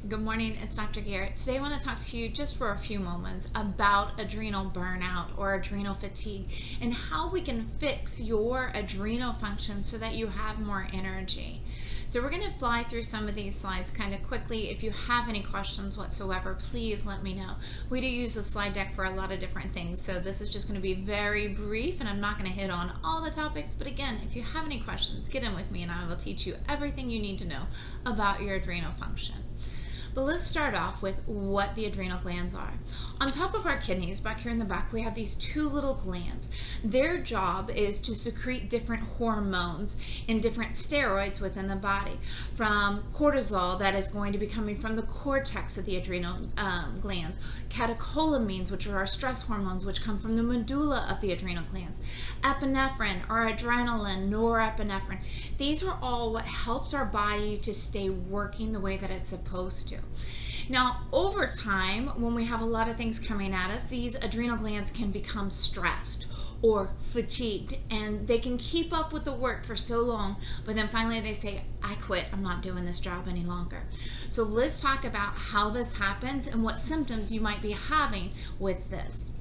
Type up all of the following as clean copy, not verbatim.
Good morning, it's Dr. Garrett. Today I want to talk to you just for a few moments about adrenal burnout or adrenal fatigue and how we can fix your adrenal function so that you have more energy. So we're going to fly through some of these slides kind of quickly. If you have any questions whatsoever, please let me know. We do use the slide deck for a lot of different things, so this is just going to be very brief and I'm not going to hit on all the topics, but again, if you have any questions, get in with me and I will teach you everything you need to know about your adrenal function. But let's start off with what the adrenal glands are. On top of our kidneys, back here in the back, we have these two little glands. Their job is to secrete different hormones and different steroids within the body. From cortisol, that is going to be coming from the cortex of the adrenal glands. Catecholamines, which are our stress hormones, which come from the medulla of the adrenal glands. Epinephrine or adrenaline, norepinephrine. These are all what helps our body to stay working the way that it's supposed to. Now, over time, when we have a lot of things coming at us, these adrenal glands can become stressed or fatigued, and they can keep up with the work for so long, but then finally they say, I quit, I'm not doing this job any longer. So let's talk about how this happens and what symptoms you might be having with this.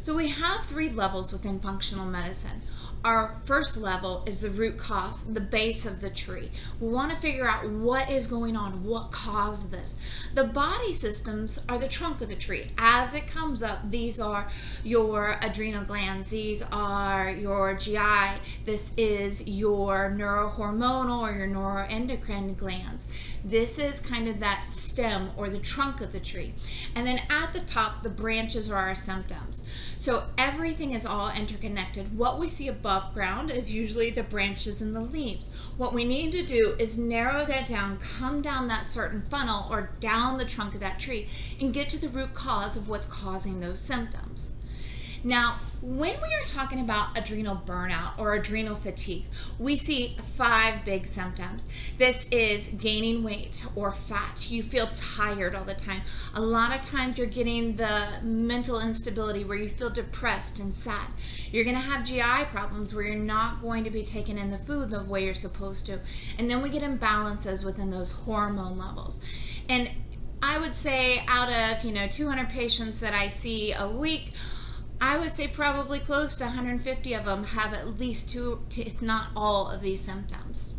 So we have three levels within functional medicine. Our first level is the root cause, the base of the tree. We want to figure out what is going on, what caused this. The body systems are the trunk of the tree. As it comes up, these are your adrenal glands, these are your GI, this is your neurohormonal or your neuroendocrine glands. This is kind of that stem or the trunk of the tree. And then at the top, the branches are our symptoms. So everything is all interconnected. What we see above ground is usually the branches and the leaves. What we need to do is narrow that down, come down that certain funnel or down the trunk of that tree and get to the root cause of what's causing those symptoms. Now, when we are talking about adrenal burnout or adrenal fatigue, we see 5 big symptoms. This is gaining weight or fat. You feel tired all the time. A lot of times you're getting the mental instability where you feel depressed and sad. You're going to have GI problems where you're not going to be taking in the food the way you're supposed to. And then we get imbalances within those hormone levels. And I would say out of 200 patients that I see a week, I would say probably close to 150 of them have at least 2, if not all, of these symptoms.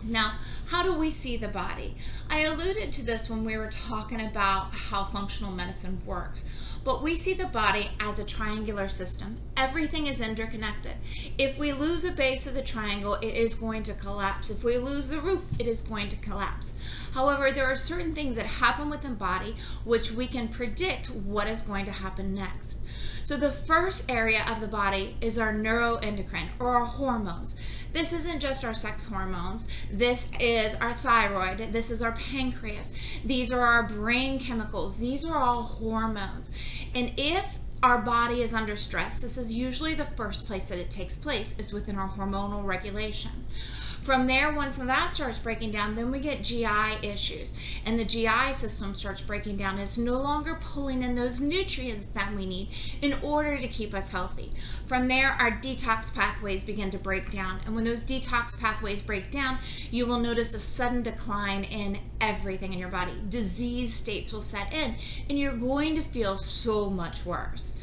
Now, how do we see the body? I alluded to this when we were talking about how functional medicine works. But we see the body as a triangular system. Everything is interconnected. If we lose a base of the triangle, it is going to collapse. If we lose the roof, it is going to collapse. However, there are certain things that happen within the body which we can predict what is going to happen next. So the first area of the body is our neuroendocrine or our hormones. This isn't just our sex hormones. This is our thyroid. This is our pancreas. These are our brain chemicals. These are all hormones. And if our body is under stress, this is usually the first place that it takes place is within our hormonal regulation. From there, once that starts breaking down, then we get GI issues. And the GI system starts breaking down. It's no longer pulling in those nutrients that we need in order to keep us healthy. From there, our detox pathways begin to break down. And when those detox pathways break down, you will notice a sudden decline in everything in your body. Disease states will set in, and you're going to feel so much worse.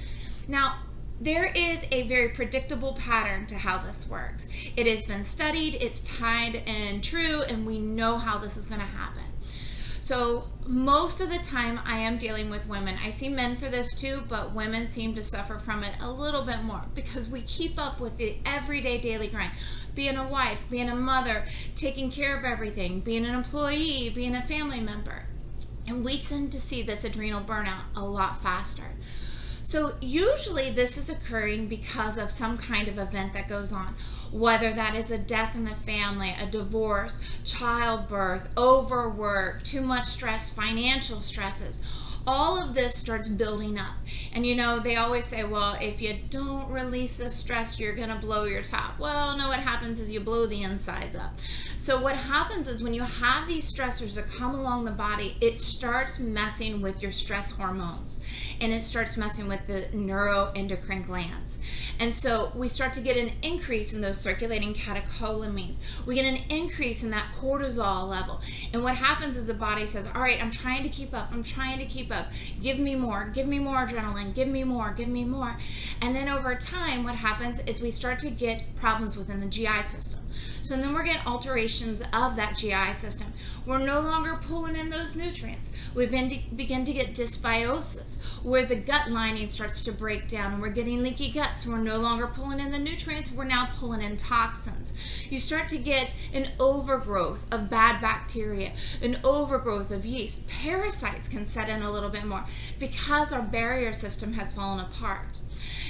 Now, there is a very predictable pattern to how this works. It has been studied, it's tried and true, and we know how this is going to happen. So most of the time I am dealing with women. I see men for this too, but women seem to suffer from it a little bit more because we keep up with the everyday daily grind. Being a wife, being a mother, taking care of everything, being an employee, being a family member. And we tend to see this adrenal burnout a lot faster. So usually this is occurring because of some kind of event that goes on, whether that is a death in the family, a divorce, childbirth, overwork, too much stress, financial stresses. All of this starts building up. And they always say, well, if you don't release the stress, you're going to blow your top. Well, no, what happens is you blow the insides up. So what happens is when you have these stressors that come along the body, it starts messing with your stress hormones, and it starts messing with the neuroendocrine glands. And so we start to get an increase in those circulating catecholamines. We get an increase in that cortisol level. And what happens is the body says, all right, I'm trying to keep up. I'm trying to keep up. Give me more adrenaline. Give me more. And then over time, what happens is we start to get problems within the GI system. So then we're getting alterations of that GI system. We're no longer pulling in those nutrients. We begin to get dysbiosis, where the gut lining starts to break down, and we're getting leaky gut. So we're no longer pulling in the nutrients. We're now pulling in toxins. You start to get an overgrowth of bad bacteria, an overgrowth of yeast. Parasites can set in a little bit more because our barrier system has fallen apart.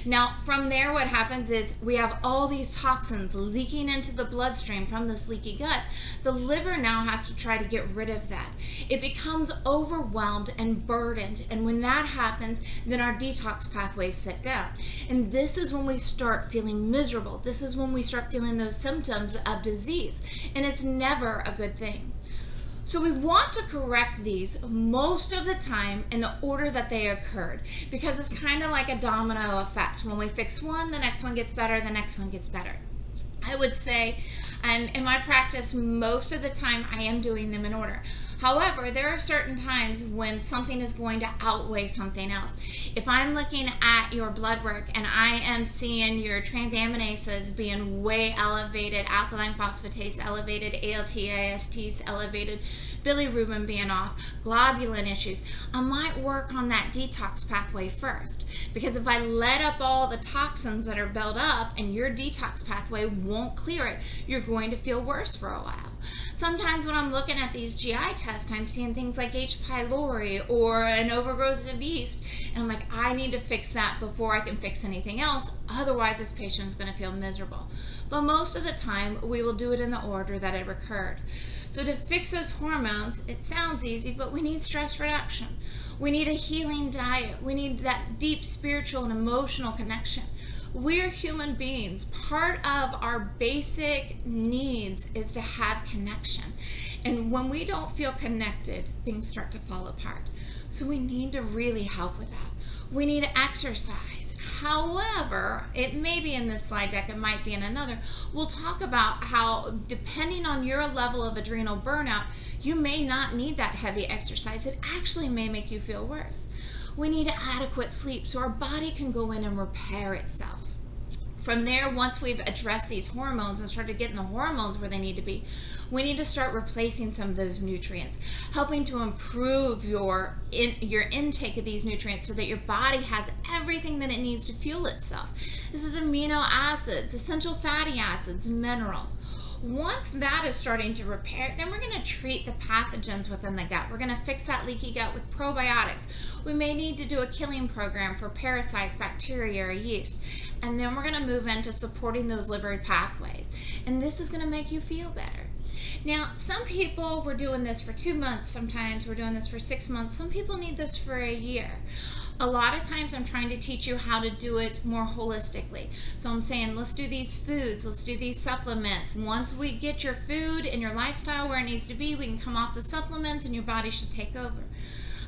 Now, from there, what happens is we have all these toxins leaking into the bloodstream from this leaky gut. The liver now has to try to get rid of that. It becomes overwhelmed and burdened. And when that happens, then our detox pathways sit down. And this is when we start feeling miserable. This is when we start feeling those symptoms of disease. And it's never a good thing. So we want to correct these most of the time in the order that they occurred, because it's kind of like a domino effect. When we fix one, the next one gets better, the next one gets better. I would say in my practice, most of the time I am doing them in order. However, there are certain times when something is going to outweigh something else. If I'm looking at your blood work and I am seeing your transaminases being way elevated, alkaline phosphatase elevated, ALT, ASTs elevated, bilirubin being off, globulin issues, I might work on that detox pathway first. Because if I let up all the toxins that are built up and your detox pathway won't clear it, you're going to feel worse for a while. Sometimes when I'm looking at these GI tests, I'm seeing things like H. pylori or an overgrowth of yeast, and I'm like, I need to fix that before I can fix anything else. Otherwise, this patient is going to feel miserable. But most of the time, we will do it in the order that it occurred. So to fix those hormones, it sounds easy, but we need stress reduction. We need a healing diet. We need that deep spiritual and emotional connection. We're human beings. Part of our basic needs is to have connection. And when we don't feel connected, things start to fall apart. So we need to really help with that. We need exercise. However, it may be in this slide deck, it might be in another. We'll talk about how, depending on your level of adrenal burnout, you may not need that heavy exercise. It actually may make you feel worse. We need adequate sleep so our body can go in and repair itself. From there, once we've addressed these hormones and started getting the hormones where they need to be, we need to start replacing some of those nutrients, helping to improve your intake of these nutrients so that your body has everything that it needs to fuel itself. This is amino acids, essential fatty acids, minerals. Once that is starting to repair, then we're going to treat the pathogens within the gut. We're going to fix that leaky gut with probiotics. We may need to do a killing program for parasites, bacteria, or yeast. And then we're going to move into supporting those liver pathways. And this is going to make you feel better. Now, some people, we're doing this for 2 months. Sometimes we're doing this for 6 months. Some people need this for a year. A lot of times I'm trying to teach you how to do it more holistically. So I'm saying, let's do these foods, let's do these supplements. Once we get your food and your lifestyle where it needs to be, we can come off the supplements and your body should take over.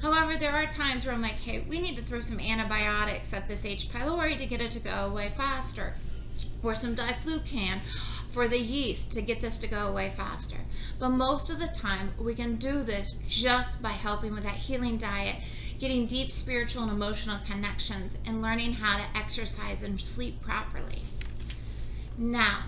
However, there are times where I'm like, hey, we need to throw some antibiotics at this H. pylori to get it to go away faster, or some diflucan for the yeast to get this to go away faster. But most of the time, we can do this just by helping with that healing diet, getting deep spiritual and emotional connections, and learning how to exercise and sleep properly. Now,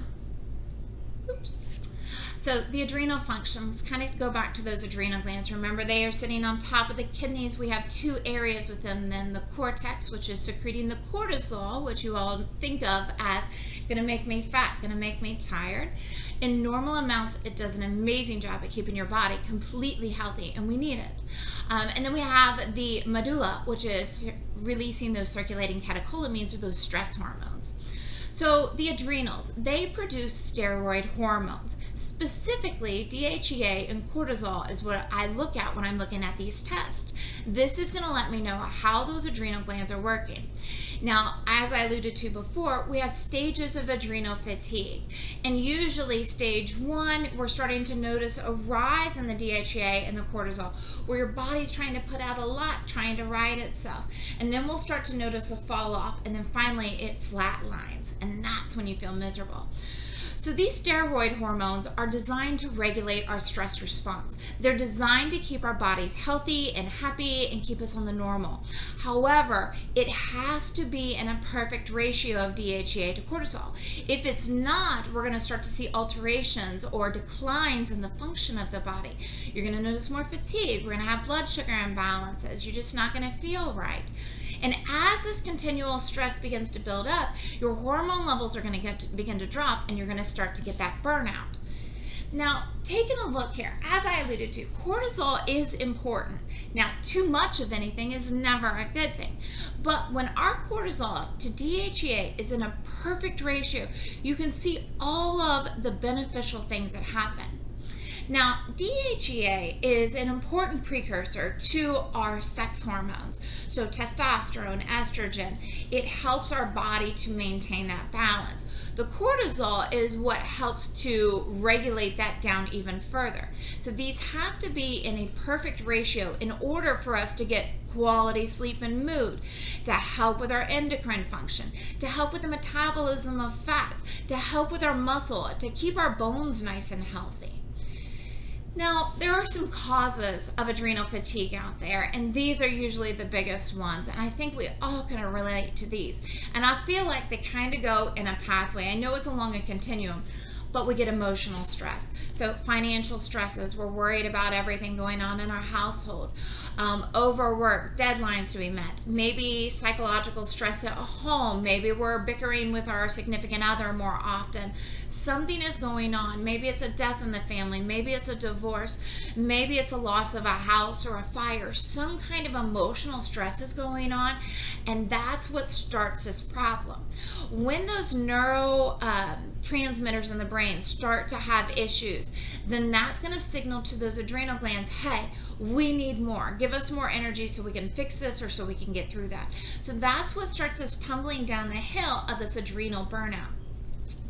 so the adrenal functions, kind of go back to those adrenal glands. Remember, they are sitting on top of the kidneys. We have 2 areas within them. The cortex, which is secreting the cortisol, which you all think of as going to make me fat, going to make me tired. In normal amounts, it does an amazing job at keeping your body completely healthy, and we need it. And then we have the medulla, which is releasing those circulating catecholamines, or those stress hormones. So the adrenals, they produce steroid hormones, Specifically, DHEA and cortisol is what I look at when I'm looking at these tests. This is going to let me know how those adrenal glands are working. Now, as I alluded to before, we have stages of adrenal fatigue. And usually stage 1, we're starting to notice a rise in the DHEA and the cortisol, where your body's trying to put out a lot, trying to right itself. And then we'll start to notice a fall off, and then finally it flatlines. And that's when you feel miserable. So these steroid hormones are designed to regulate our stress response. They're designed to keep our bodies healthy and happy and keep us on the normal. However, it has to be in a perfect ratio of DHEA to cortisol. If it's not, we're going to start to see alterations or declines in the function of the body. You're going to notice more fatigue. We're going to have blood sugar imbalances. You're just not going to feel right. And as this continual stress begins to build up, your hormone levels are going to begin to drop, and you're going to start to get that burnout. Now, taking a look here, as I alluded to, cortisol is important. Now, too much of anything is never a good thing. But when our cortisol to DHEA is in a perfect ratio, you can see all of the beneficial things that happen. Now, DHEA is an important precursor to our sex hormones. So testosterone, estrogen, it helps our body to maintain that balance. The cortisol is what helps to regulate that down even further. So these have to be in a perfect ratio in order for us to get quality sleep and mood, to help with our endocrine function, to help with the metabolism of fats, to help with our muscle, to keep our bones nice and healthy. Now, there are some causes of adrenal fatigue out there, and these are usually the biggest ones, and I think we all kind of relate to these. And I feel like they kind of go in a pathway. I know it's along a continuum, but we get emotional stress. So financial stresses, we're worried about everything going on in our household. Overwork, deadlines to be met. Maybe psychological stress at home. Maybe we're bickering with our significant other more often. Something is going on. Maybe it's a death in the family. Maybe it's a divorce. Maybe it's a loss of a house or a fire. Some kind of emotional stress is going on, and that's what starts this problem. When those neurotransmitters in the brain start to have issues, then that's going to signal to those adrenal glands, hey, we need more. Give us more energy so we can fix this or so we can get through that. So that's what starts us tumbling down the hill of this adrenal burnout.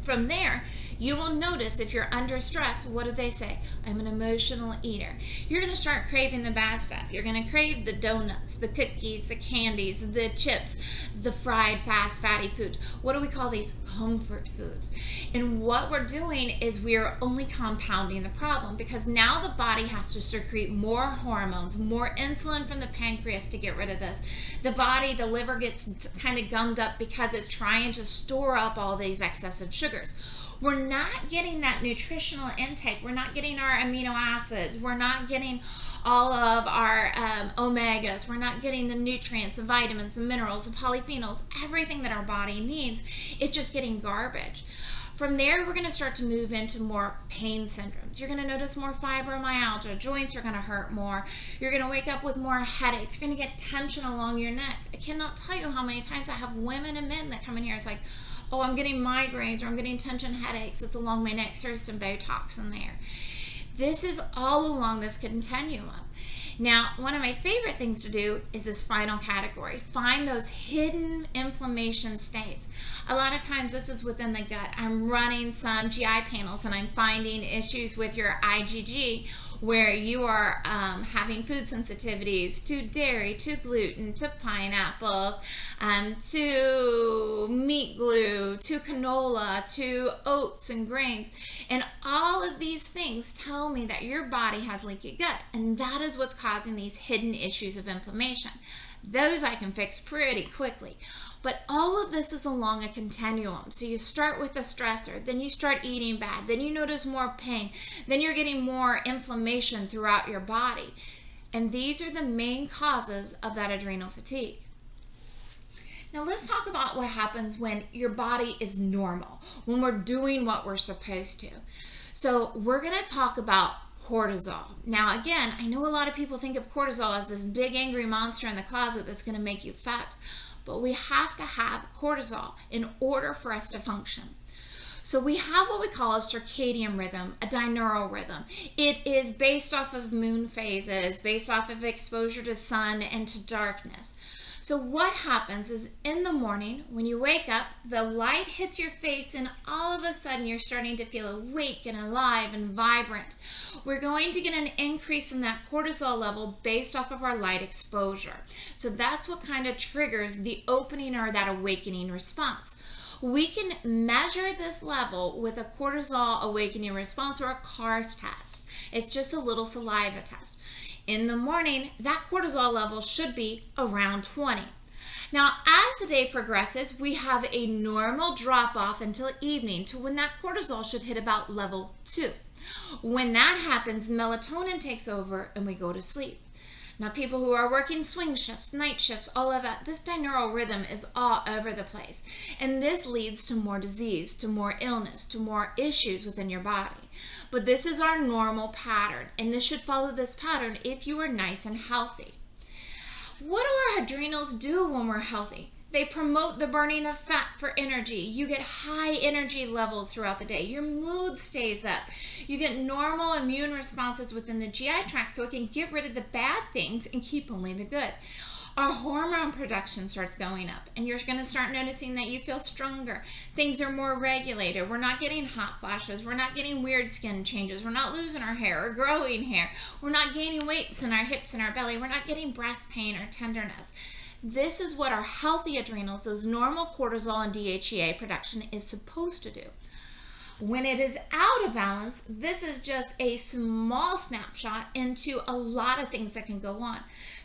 From there, you will notice if you're under stress, what do they say? I'm an emotional eater. You're going to start craving the bad stuff. You're going to crave the donuts, the cookies, the candies, the chips, the fried, fast, fatty foods. What do we call these? Comfort foods. And what we're doing is we are only compounding the problem, because now the body has to secrete more hormones, more insulin from the pancreas to get rid of this. The body, the liver gets kind of gummed up because it's trying to store up all these excessive sugars. We're not getting that nutritional intake. We're not getting our amino acids. We're not getting all of our omegas. We're not getting the nutrients, the vitamins, the minerals, the polyphenols, everything that our body needs. It's just getting garbage. From there, we're going to start to move into more pain syndromes. You're going to notice more fibromyalgia. Joints are going to hurt more. You're going to wake up with more headaches. You're going to get tension along your neck. I cannot tell you how many times I have women and men that come in here. It's like, oh, I'm getting migraines or I'm getting tension headaches. It's along my neck. There's some Botox in there. This is all along this continuum. Now, one of my favorite things to do is this final category. Find those hidden inflammation states. A lot of times this is within the gut. I'm running some GI panels and I'm finding issues with your IgG where you are having food sensitivities to dairy, to gluten, to pineapples, to meat glue, to canola, to oats and grains. And all of these things tell me that your body has leaky gut, and that is what's causing these hidden issues of inflammation. Those I can fix pretty quickly. But all of this is along a continuum. So you start with the stressor, then you start eating bad, then you notice more pain, then you're getting more inflammation throughout your body. And these are the main causes of that adrenal fatigue. Now let's talk about what happens when your body is normal, when we're doing what we're supposed to. So we're going to talk about cortisol. Now again, I know a lot of people think of cortisol as this big angry monster in the closet that's going to make you fat. But we have to have cortisol in order for us to function. So we have what we call a circadian rhythm, a binaural rhythm. It is based off of moon phases, based off of exposure to sun and to darkness. So what happens is in the morning, when you wake up, the light hits your face and all of a sudden you're starting to feel awake and alive and vibrant. We're going to get an increase in that cortisol level based off of our light exposure. So that's what kind of triggers the opening or that awakening response. We can measure this level with a cortisol awakening response or a CARS test. It's just a little saliva test. In the morning, that cortisol level should be around 20. Now, as the day progresses, we have a normal drop off until evening to when that cortisol should hit about level 2. When that happens, melatonin takes over and we go to sleep. Now, people who are working swing shifts, night shifts, all of that, this binaural rhythm is all over the place. And this leads to more disease, to more illness, to more issues within your body. But this is our normal pattern, and this should follow this pattern if you are nice and healthy. What do our adrenals do when we're healthy? They promote the burning of fat for energy. You get high energy levels throughout the day. Your mood stays up. You get normal immune responses within the GI tract so it can get rid of the bad things and keep only the good. Our hormone production starts going up, and you're going to start noticing that you feel stronger. Things are more regulated. We're not getting hot flashes. We're not getting weird skin changes. We're not losing our hair or growing hair. We're not gaining weights in our hips and our belly. We're not getting breast pain or tenderness. This is what our healthy adrenals, those normal cortisol and DHEA production, is supposed to do. When it is out of balance, this is just a small snapshot into a lot of things that can go on.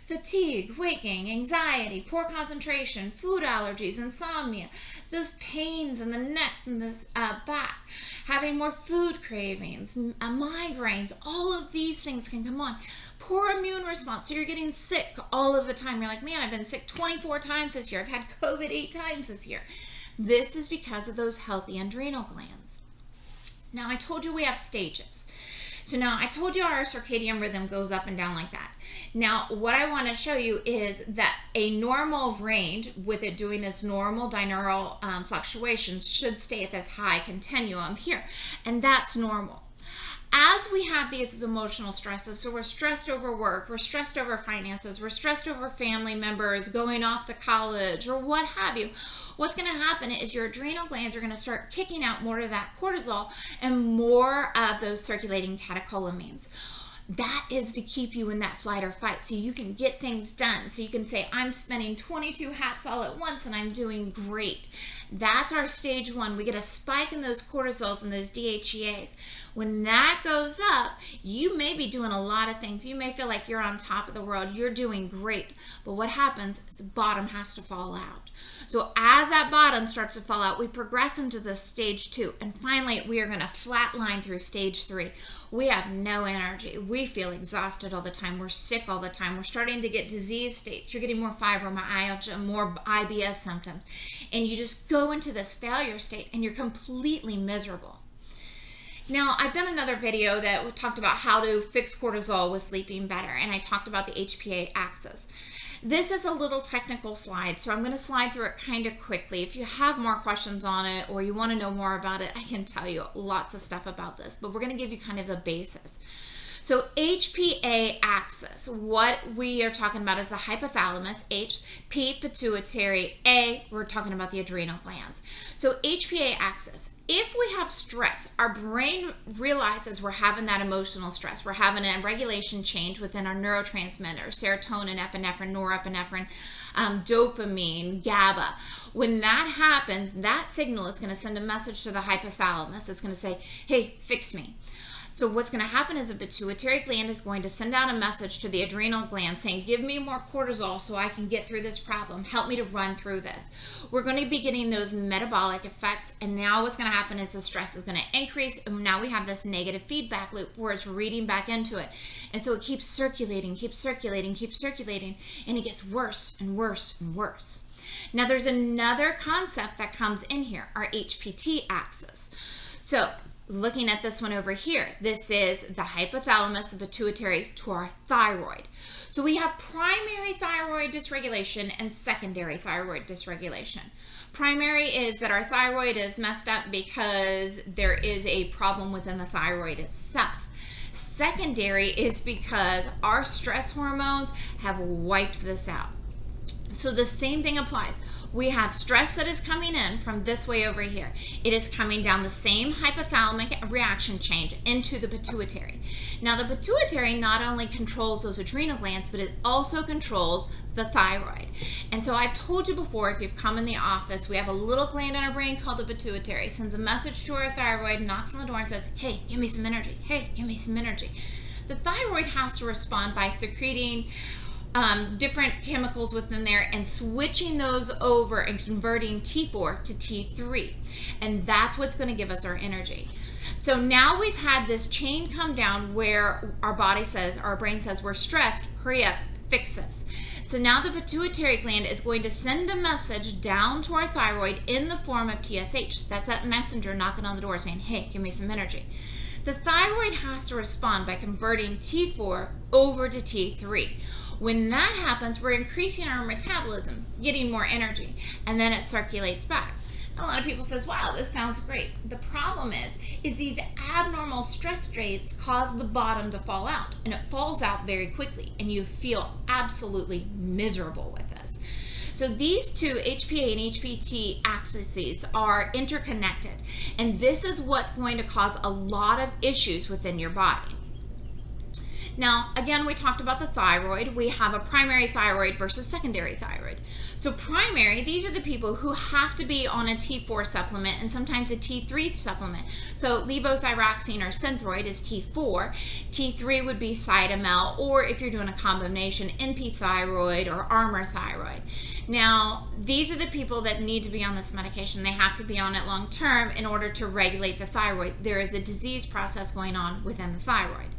Fatigue, waking, anxiety, poor concentration, food allergies, insomnia, those pains in the neck and the back, having more food cravings, migraines, all of these things can come on. Poor immune response, so you're getting sick all of the time. You're like, man, I've been sick 24 times this year. I've had COVID 8 times this year. This is because of those healthy adrenal glands. Now, I told you we have stages. So now I told you our circadian rhythm goes up and down like that. Now, what I want to show you is that a normal range with it doing its normal binaural fluctuations should stay at this high continuum here, and that's normal. As we have these emotional stresses, so we're stressed over work, we're stressed over finances, we're stressed over family members going off to college or what have you, what's going to happen is your adrenal glands are going to start kicking out more of that cortisol and more of those circulating catecholamines. That is to keep you in that flight or fight so you can get things done. So you can say, I'm spinning 22 hats all at once and I'm doing great. That's our stage 1. We get a spike in those cortisols and those DHEAs. When that goes up, you may be doing a lot of things. You may feel like you're on top of the world. You're doing great. But what happens is the bottom has to fall out. So as that bottom starts to fall out, we progress into the stage 2. And finally, we are going to flatline through stage 3. We have no energy. We feel exhausted all the time. We're sick all the time. We're starting to get disease states. You're getting more fibromyalgia, more IBS symptoms. And you just go into this failure state and you're completely miserable. Now, I've done another video that talked about how to fix cortisol with sleeping better, and I talked about the HPA axis. This is a little technical slide, so I'm going to slide through it kind of quickly. If you have more questions on it or you want to know more about it, I can tell you lots of stuff about this, but we're going to give you kind of the basis. So HPA axis, what we are talking about is the hypothalamus, H, P, pituitary, A, we're talking about the adrenal glands. So HPA axis, if we have stress, our brain realizes we're having that emotional stress. We're having a regulation change within our neurotransmitters, serotonin, epinephrine, norepinephrine, dopamine, GABA. When that happens, that signal is going to send a message to the hypothalamus. It's going to say, hey, fix me. So what's going to happen is a pituitary gland is going to send out a message to the adrenal gland saying, give me more cortisol so I can get through this problem. Help me to run through this. We're going to be getting those metabolic effects, and now what's going to happen is the stress is going to increase, and now we have this negative feedback loop where it's reading back into it. And so it keeps circulating, and it gets worse and worse and worse. Now there's another concept that comes in here, our HPT axis. So looking at this one over here, this is the hypothalamus, the pituitary to our thyroid. So we have primary thyroid dysregulation and secondary thyroid dysregulation. Primary is that our thyroid is messed up because there is a problem within the thyroid itself. Secondary is because our stress hormones have wiped this out. So the same thing applies. We have stress that is coming in from this way over here. It is coming down the same hypothalamic reaction chain into the pituitary. Now the pituitary not only controls those adrenal glands, but it also controls the thyroid. And so I've told you before, if you've come in the office, we have a little gland in our brain called the pituitary. It sends a message to our thyroid, knocks on the door and says, hey, give me some energy. Hey, give me some energy. The thyroid has to respond by secreting different chemicals within there and switching those over and converting T4 to T3. And that's what's going to give us our energy. So now we've had this chain come down where our body says, our brain says, we're stressed, hurry up, fix this. So now the pituitary gland is going to send a message down to our thyroid in the form of TSH. That's that messenger knocking on the door saying, hey, give me some energy. The thyroid has to respond by converting T4 over to T3. When that happens, we're increasing our metabolism, getting more energy, and then it circulates back. Now, a lot of people says, wow, this sounds great. The problem is these abnormal stress states cause the bottom to fall out, and it falls out very quickly, and you feel absolutely miserable with this. So these two, HPA and HPT axes, are interconnected, and this is what's going to cause a lot of issues within your body. Now, again, we talked about the thyroid. We have a primary thyroid versus secondary thyroid. So primary, these are the people who have to be on a T4 supplement and sometimes a T3 supplement. So levothyroxine or Synthroid is T4. T3 would be Cytomel, or if you're doing a combination, NP thyroid or Armour thyroid. Now, these are the people that need to be on this medication. They have to be on it long term in order to regulate the thyroid. There is a disease process going on within the thyroid.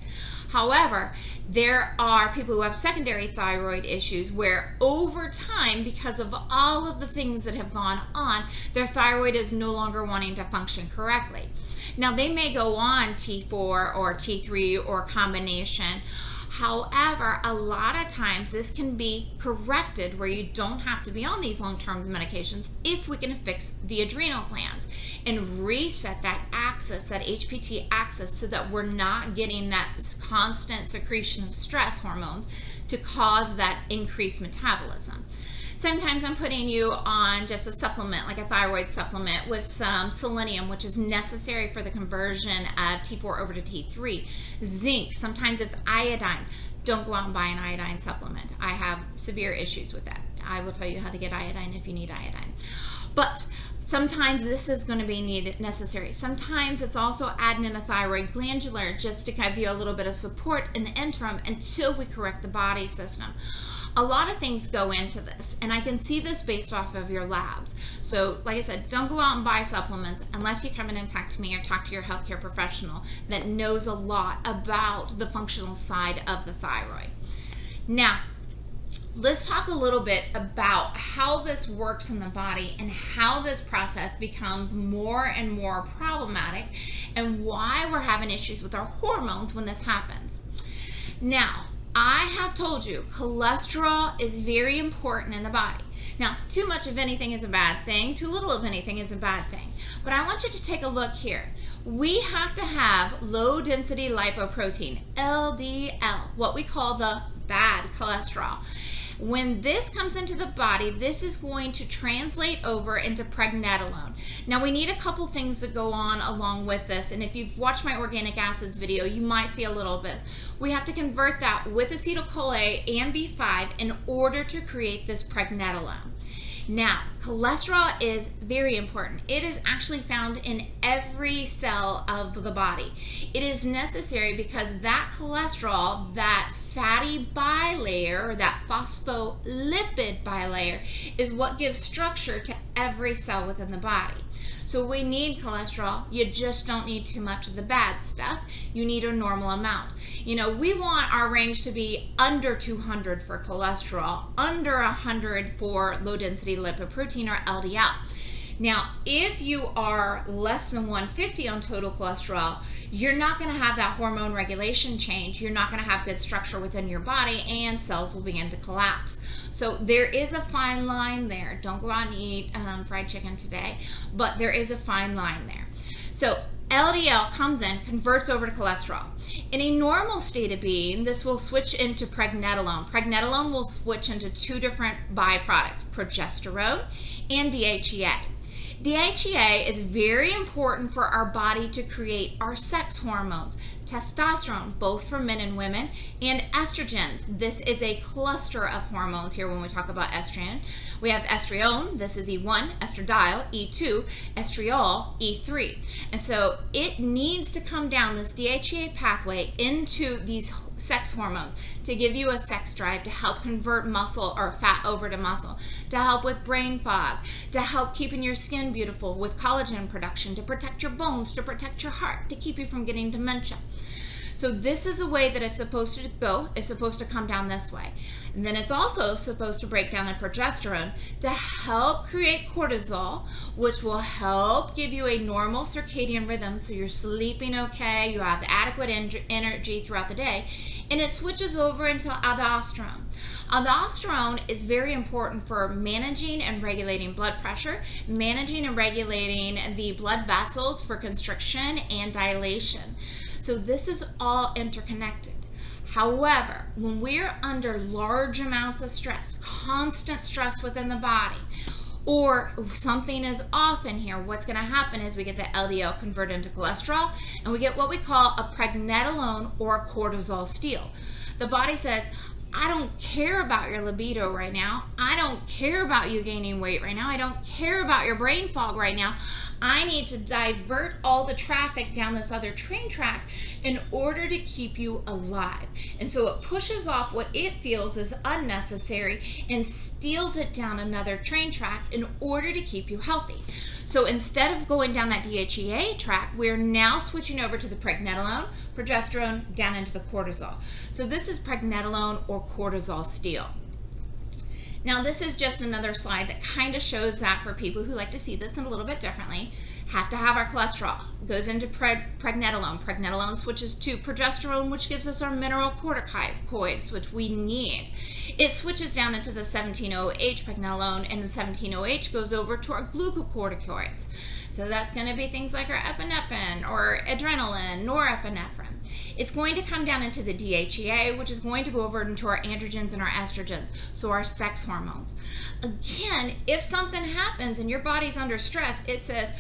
However, there are people who have secondary thyroid issues where over time, because of all of the things that have gone on, their thyroid is no longer wanting to function correctly. Now, they may go on T4 or T3 or combination. However, a lot of times this can be corrected where you don't have to be on these long-term medications if we can fix the adrenal glands and reset that axis, that HPT axis, so that we're not getting that constant secretion of stress hormones to cause that increased metabolism. Sometimes I'm putting you on just a supplement, like a thyroid supplement with some selenium, which is necessary for the conversion of T4 over to T3. Zinc, sometimes it's iodine. Don't go out and buy an iodine supplement. I have severe issues with that. I will tell you how to get iodine if you need iodine. But sometimes this is going to be necessary. Sometimes it's also adding in a thyroid glandular just to give you a little bit of support in the interim until we correct the body system. A lot of things go into this, and I can see this based off of your labs. So, like I said, don't go out and buy supplements unless you come in and talk to me or talk to your healthcare professional that knows a lot about the functional side of the thyroid. Now, let's talk a little bit about how this works in the body and how this process becomes more and more problematic and why we're having issues with our hormones when this happens. Now, I have told you cholesterol is very important in the body. Now, too much of anything is a bad thing. Too little of anything is a bad thing. But I want you to take a look here. We have to have low density lipoprotein, LDL, what we call the bad cholesterol. When this comes into the body, this is going to translate over into pregnenolone. Now, we need a couple things that go on along with this, and if you've watched my organic acids video, you might see a little bit. We have to convert that with acetyl-CoA and B5 in order to create this pregnenolone. Now, cholesterol is very important. It is actually found in every cell of the body. It is necessary because that cholesterol, that fatty bilayer, or that phospholipid bilayer, is what gives structure to every cell within the body. So we need cholesterol. You just don't need too much of the bad stuff. You need a normal amount. You know, we want our range to be under 200 for cholesterol, under 100 for low density lipoprotein or LDL. Now, if you are less than 150 on total cholesterol, you're not going to have that hormone regulation change. You're not going to have good structure within your body, and cells will begin to collapse. So there is a fine line there. Don't go out and eat fried chicken today, but there is a fine line there. So LDL comes in, converts over to cholesterol. In a normal state of being, this will switch into pregnenolone. Pregnenolone will switch into two different byproducts, progesterone and DHEA. DHEA is very important for our body to create our sex hormones, testosterone, both for men and women, and estrogens. This is a cluster of hormones here when we talk about estrogen. We have estrione, this is E1, estradiol, E2, estriol, E3. And so it needs to come down this DHEA pathway into these sex hormones to give you a sex drive, to help convert muscle or fat over to muscle, to help with brain fog, to help keeping your skin beautiful with collagen production, to protect your bones, to protect your heart, to keep you from getting dementia. So this is a way that it's supposed to go. It's supposed to come down this way. And then it's also supposed to break down in progesterone to help create cortisol, which will help give you a normal circadian rhythm so you're sleeping okay, you have adequate energy throughout the day, and it switches over into aldosterone. Aldosterone is very important for managing and regulating blood pressure, managing and regulating the blood vessels for constriction and dilation. So this is all interconnected. However, when we're under large amounts of stress, constant stress within the body, or something is off in here, what's going to happen is we get the LDL converted into cholesterol, and we get what we call a pregnenolone or cortisol steal. The body says, I don't care about your libido right now. I don't care about you gaining weight right now. I don't care about your brain fog right now. I need to divert all the traffic down this other train track in order to keep you alive. And so it pushes off what it feels is unnecessary and steals it down another train track in order to keep you healthy. So instead of going down that DHEA track, we're now switching over to the pregnenolone, progesterone, down into the cortisol. So this is pregnenolone or cortisol steal. Now this is just another slide that kind of shows that for people who like to see this in a little bit differently. Have to have our cholesterol. Goes into pregnenolone. Pregnenolone switches to progesterone, which gives us our mineral corticoids, which we need. It switches down into the 17-OH pregnenolone, and the 17-OH goes over to our glucocorticoids. So that's going to be things like our epinephrine or adrenaline, norepinephrine. It's going to come down into the DHEA, which is going to go over into our androgens and our estrogens, so our sex hormones. Again, if something happens and your body's under stress, it says,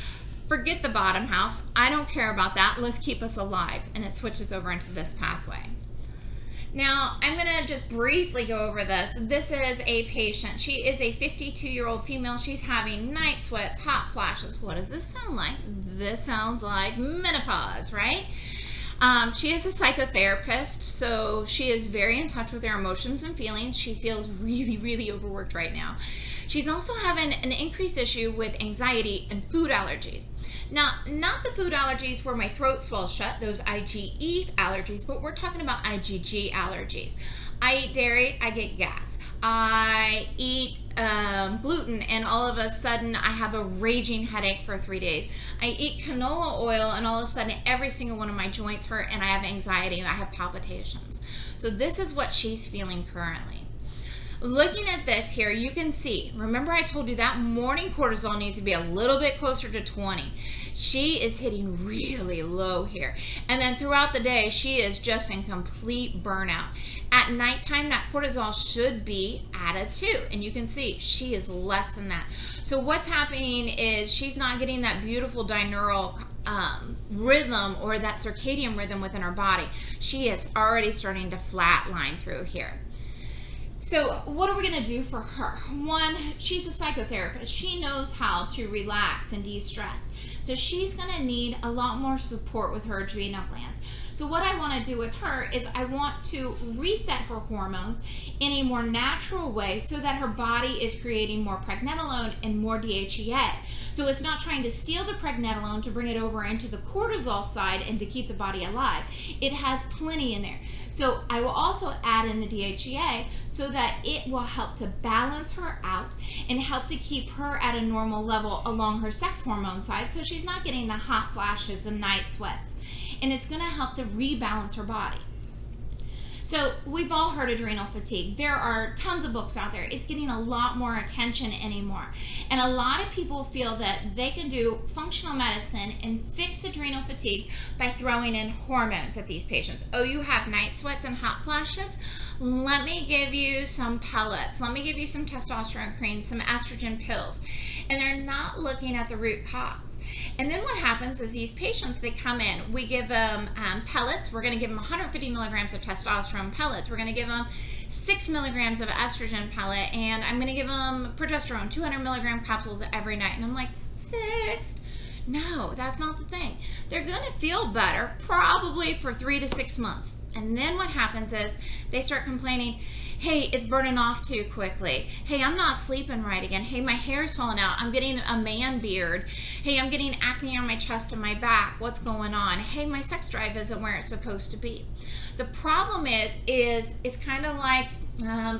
forget the bottom half. I don't care about that. Let's keep us alive. And it switches over into this pathway. Now, I'm going to just briefly go over this. This is a patient. She is a 52-year-old female. She's having night sweats, hot flashes. What does this sound like? This sounds like menopause, right? She is a psychotherapist, so she is very in touch with her emotions and feelings. She feels really, really overworked right now. She's also having an increased issue with anxiety and food allergies. Now, not the food allergies where my throat swells shut, those IgE allergies, but we're talking about IgG allergies. I eat dairy, I get gas. I eat gluten, and all of a sudden I have a raging headache for 3 days. I eat canola oil, and all of a sudden every single one of my joints hurt, and I have anxiety, I have palpitations. So this is what she's feeling currently. Looking at this here, you can see, remember I told you that morning cortisol needs to be a little bit closer to 20. She is hitting really low here. And then throughout the day, she is just in complete burnout. At nighttime, that cortisol should be at a 2. And you can see she is less than that. So what's happening is she's not getting that beautiful binaural rhythm or that circadian rhythm within her body. She is already starting to flatline through here. So what are we going to do for her? One, she's a psychotherapist. She knows how to relax and de-stress. So she's going to need a lot more support with her adrenal glands. So what I want to do with her is I want to reset her hormones in a more natural way so that her body is creating more pregnenolone and more DHEA. So it's not trying to steal the pregnenolone to bring it over into the cortisol side and to keep the body alive. It has plenty in there. So I will also add in the DHEA so that it will help to balance her out and help to keep her at a normal level along her sex hormone side, so she's not getting the hot flashes and night sweats. And it's going to help to rebalance her body. So we've all heard adrenal fatigue. There are tons of books out there. It's getting a lot more attention anymore. And a lot of people feel that they can do functional medicine and fix adrenal fatigue by throwing in hormones at these patients. Oh, you have night sweats and hot flashes? Let me give you some pellets. Let me give you some testosterone cream, some estrogen pills. And they're not looking at the root cause. And then what happens is these patients, they come in, we give them pellets. We're going to give them 150 milligrams of testosterone pellets. We're going to give them 6 milligrams of estrogen pellet, and I'm going to give them progesterone, 200 milligram capsules every night. And I'm like, fixed? No, that's not the thing. They're going to feel better probably for 3 to 6 months. And then what happens is they start complaining, hey, it's burning off too quickly. Hey, I'm not sleeping right again. Hey, my hair's falling out. I'm getting a man beard. Hey, I'm getting acne on my chest and my back. What's going on? Hey, my sex drive isn't where it's supposed to be. The problem is it's kind of like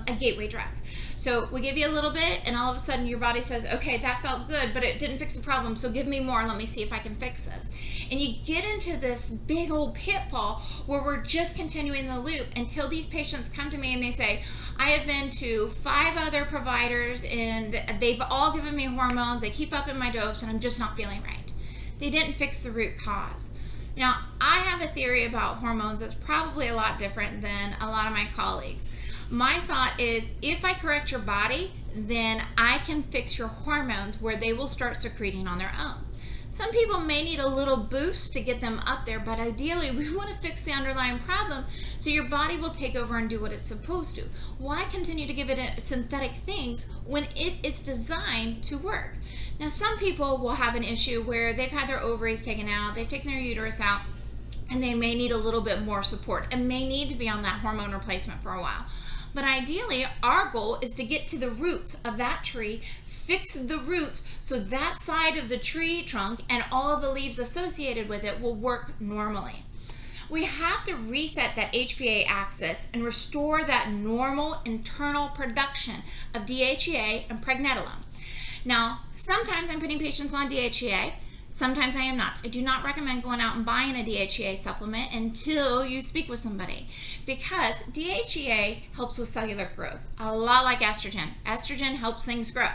a gateway drug. So we give you a little bit, and all of a sudden your body says, okay, that felt good, but it didn't fix the problem, so give me more. Let me see if I can fix this. And you get into this big old pitfall where we're just continuing the loop until these patients come to me and they say, I have been to 5 other providers and they've all given me hormones. They keep upping my dose and I'm just not feeling right. They didn't fix the root cause. Now, I have a theory about hormones that's probably a lot different than a lot of my colleagues. My thought is, if I correct your body, then I can fix your hormones where they will start secreting on their own. Some people may need a little boost to get them up there, but ideally we want to fix the underlying problem so your body will take over and do what it's supposed to. Why continue to give it synthetic things when it's designed to work? Now, some people will have an issue where they've had their ovaries taken out, they've taken their uterus out, and they may need a little bit more support and may need to be on that hormone replacement for a while. But ideally, our goal is to get to the roots of that tree, fix the roots so that side of the tree trunk and all the leaves associated with it will work normally. We have to reset that HPA axis and restore that normal internal production of DHEA and pregnenolone. Now, sometimes I'm putting patients on DHEA, sometimes I am not. I do not recommend going out and buying a DHEA supplement until you speak with somebody, because DHEA helps with cellular growth, a lot like estrogen. Estrogen helps things grow.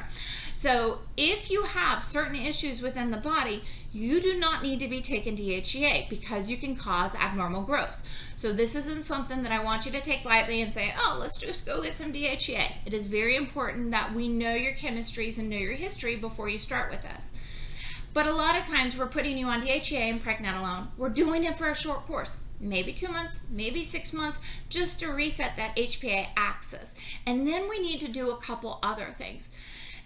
So if you have certain issues within the body, you do not need to be taking DHEA because you can cause abnormal growth. So this isn't something that I want you to take lightly and say, oh, let's just go get some DHEA. It is very important that we know your chemistries and know your history before you start with us. But a lot of times we're putting you on DHEA and pregnenolone. We're doing it for a short course, maybe 2 months, maybe 6 months, just to reset that HPA axis. And then we need to do a couple other things.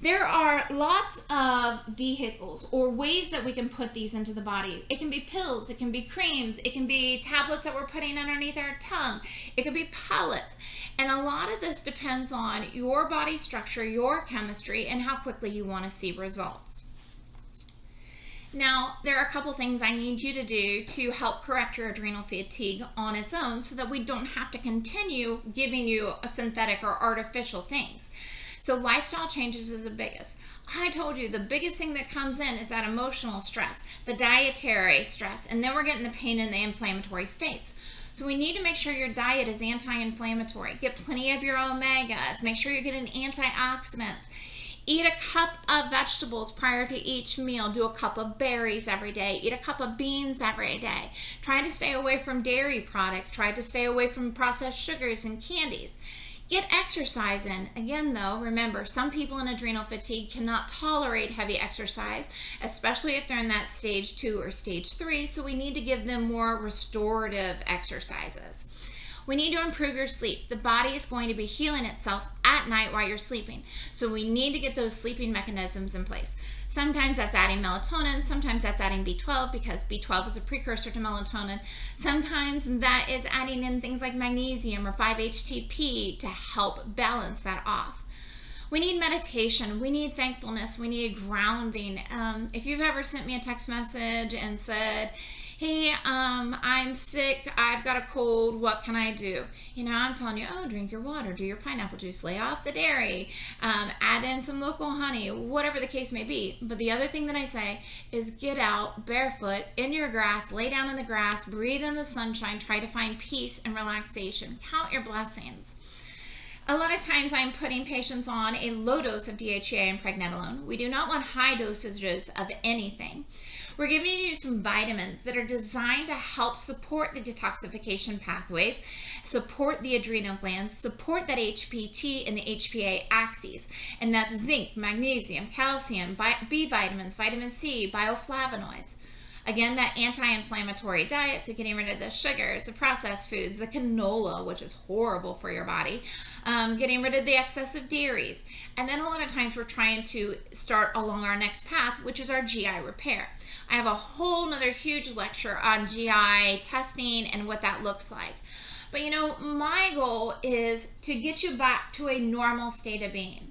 There are lots of vehicles or ways that we can put these into the body. It can be pills, it can be creams, it can be tablets that we're putting underneath our tongue, it could be pellets. And a lot of this depends on your body structure, your chemistry, and how quickly you want to see results. Now, there are a couple things I need you to do to help correct your adrenal fatigue on its own so that we don't have to continue giving you a synthetic or artificial things. So lifestyle changes is the biggest. I told you the biggest thing that comes in is that emotional stress, the dietary stress, and then we're getting the pain and the inflammatory states. So we need to make sure your diet is anti-inflammatory. Get plenty of your omegas. Make sure you're getting antioxidants. Eat a cup of vegetables prior to each meal. Do a cup of berries every day. Eat a cup of beans every day. Try to stay away from dairy products. Try to stay away from processed sugars and candies. Get exercise in. Again, though, remember, some people in adrenal fatigue cannot tolerate heavy exercise, especially if they're in that stage 2 or stage 3, so we need to give them more restorative exercises. We need to improve your sleep. The body is going to be healing itself at night while you're sleeping, so we need to get those sleeping mechanisms in place. Sometimes that's adding melatonin, sometimes that's adding B12 because B12 is a precursor to melatonin. Sometimes that is adding in things like magnesium or 5-HTP to help balance that off. We need meditation, we need thankfulness, we need grounding. If you've ever sent me a text message and said, hey, I'm sick, I've got a cold, what can I do? I'm telling you, oh, drink your water, do your pineapple juice, lay off the dairy, add in some local honey, whatever the case may be. But the other thing that I say is get out barefoot in your grass, lay down in the grass, breathe in the sunshine, try to find peace and relaxation. Count your blessings. A lot of times I'm putting patients on a low dose of DHEA and pregnenolone. We do not want high dosages of anything. We're giving you some vitamins that are designed to help support the detoxification pathways, support the adrenal glands, support that HPT and the HPA axes. And that's zinc, magnesium, calcium, B vitamins, vitamin C, bioflavonoids. Again, that anti-inflammatory diet, so getting rid of the sugars, the processed foods, the canola, which is horrible for your body, getting rid of the excessive dairies. And then a lot of times we're trying to start along our next path, which is our GI repair. I have a whole nother huge lecture on GI testing and what that looks like. But my goal is to get you back to a normal state of being.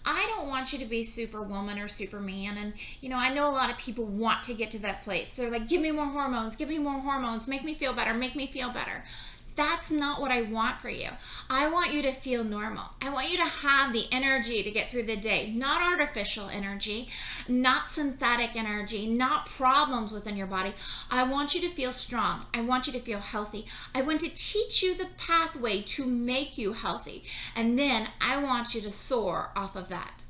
I don't want you to be superwoman or superman. And, I know a lot of people want to get to that place. They're like, give me more hormones, make me feel better, make me feel better. That's not what I want for you. I want you to feel normal. I want you to have the energy to get through the day, not artificial energy, not synthetic energy, not problems within your body. I want you to feel strong. I want you to feel healthy. I want to teach you the pathway to make you healthy. And then I want you to soar off of that.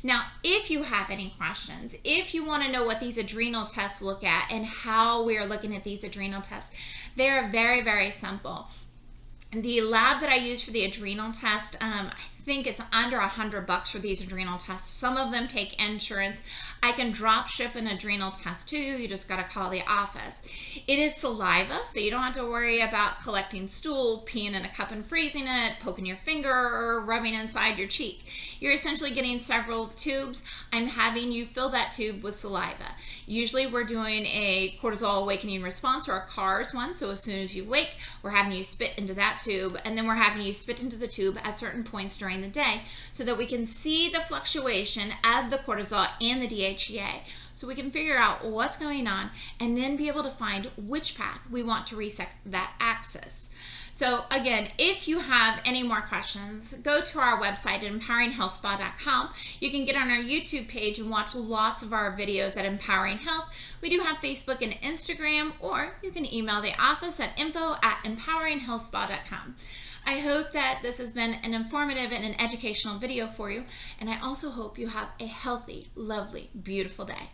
Now, if you have any questions, if you want to know what these adrenal tests look at and how we're looking at these adrenal tests, they're very, very simple. The lab that I use for the adrenal test, I think it's under $100 for these adrenal tests. Some of them take insurance. I can drop ship an adrenal test to you. You just got to call the office. It is saliva, so you don't have to worry about collecting stool, peeing in a cup and freezing it, poking your finger, or rubbing inside your cheek. You're essentially getting several tubes. I'm having you fill that tube with saliva. Usually we're doing a cortisol awakening response or a CARS one, so as soon as you wake, we're having you spit into that tube, and then we're having you spit into the tube at certain points during the day so that we can see the fluctuation of the cortisol and the DHEA, so we can figure out what's going on and then be able to find which path we want to reset that axis. So again, if you have any more questions, go to our website at empoweringhealthspa.com. You can get on our YouTube page and watch lots of our videos at Empowering Health. We do have Facebook and Instagram, or you can email the office at info@empoweringhealthspa.com. I hope that this has been an informative and an educational video for you, and I also hope you have a healthy, lovely, beautiful day.